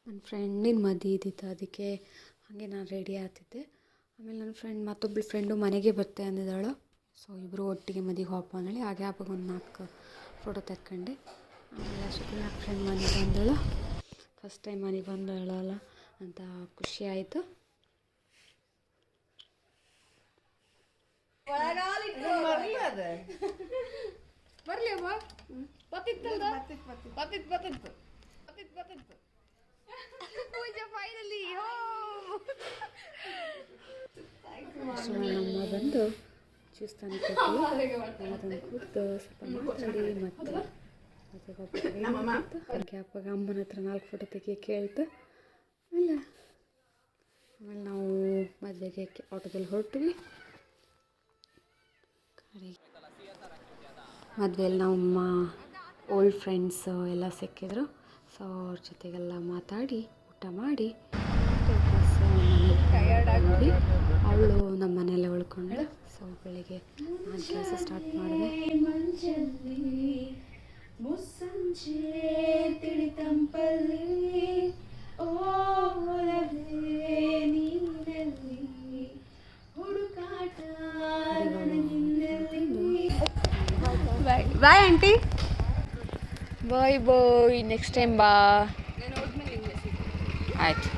ನನ್ನ ಫ್ರೆಂಡಿನ ಮದುವೆ ಇದ್ದಿತ್ತು, ಅದಕ್ಕೆ ಹಾಗೆ ನಾನು ರೆಡಿ ಆಗ್ತಿದ್ದೆ. ಆಮೇಲೆ ನನ್ನ ಫ್ರೆಂಡ್ ಮತ್ತೊಬ್ಬಳು ಫ್ರೆಂಡು ಮನೆಗೆ ಬರ್ತೆ ಅಂದಿದ್ದಾಳು. ಸೊ ಇಬ್ಬರು ಒಟ್ಟಿಗೆ ಮದುವೆಗೆ ಹೋಗಪ್ಪ ಅಂದೇಳಿ ಹಾಗೆ ಹಬ್ಬಕ್ಕೆ ಒಂದು 4 ಫೋಟೋ ತೆಕ್ಕೊಂಡೆ. ಆಮೇಲೆ ಅಷ್ಟೊತ್ತಿಗೆ ನನ್ನ ಫ್ರೆಂಡ್ ಮನೆಗೆ ಬಂದಳು. ಫಸ್ಟ್ ಟೈಮ್ ಮನೆಗೆ ಬಂದಳಲ್ಲ ಅಂತ ಖುಷಿ ಆಯಿತು. ಸೊ ನಮ್ಮ ಬಂದು ಜ್ಯೂಸ್ ತಾನೆ ಕೊಟ್ಟು ಅದನ್ನು ಕೂತು ಸ್ವಲ್ಪ ಮಾತಾಡಿ ಮತ್ತು ಹಾಗೆ ಅಪ್ಪಾಗ ಅಮ್ಮನ ಹತ್ರ 4 ಫೋಟೋ ತೆಗಿಯೋಕ್ಕೆ ಕೇಳ್ತು. ಆಮೇಲೆ ನಾವು ಮದುವೆಗೆ ಆಟೋದಲ್ಲಿ ಹೊರಟ್ವಿ. ಮದುವೆಯಲ್ಲಿ ನಮ್ಮ ಓಲ್ಡ್ ಫ್ರೆಂಡ್ಸು ಎಲ್ಲ ಸಿಕ್ಕಿದ್ರು. ಸೊ ಅವ್ರ ಜೊತೆಗೆಲ್ಲ ಮಾತಾಡಿ ಊಟ ಮಾಡಿ ಮನೆಗೆ ಅವಳು ನಮ್ಮ ಮನೆಯಲ್ಲೇ ಉಳ್ಕೊಂಡೆ. ಸೊ ಬೆಳಿಗ್ಗೆ ನಾನು ಕೆಲಸ ಸ್ಟಾರ್ಟ್ ಮಾಡಿದೆ. ಬಾಯ್ ಆಂಟಿ, ಬಾಯ್ ಬಾಯ್, ನೆಕ್ಸ್ಟ್ ಟೈಮ್ ಬಾ. ಆಯ್ತು.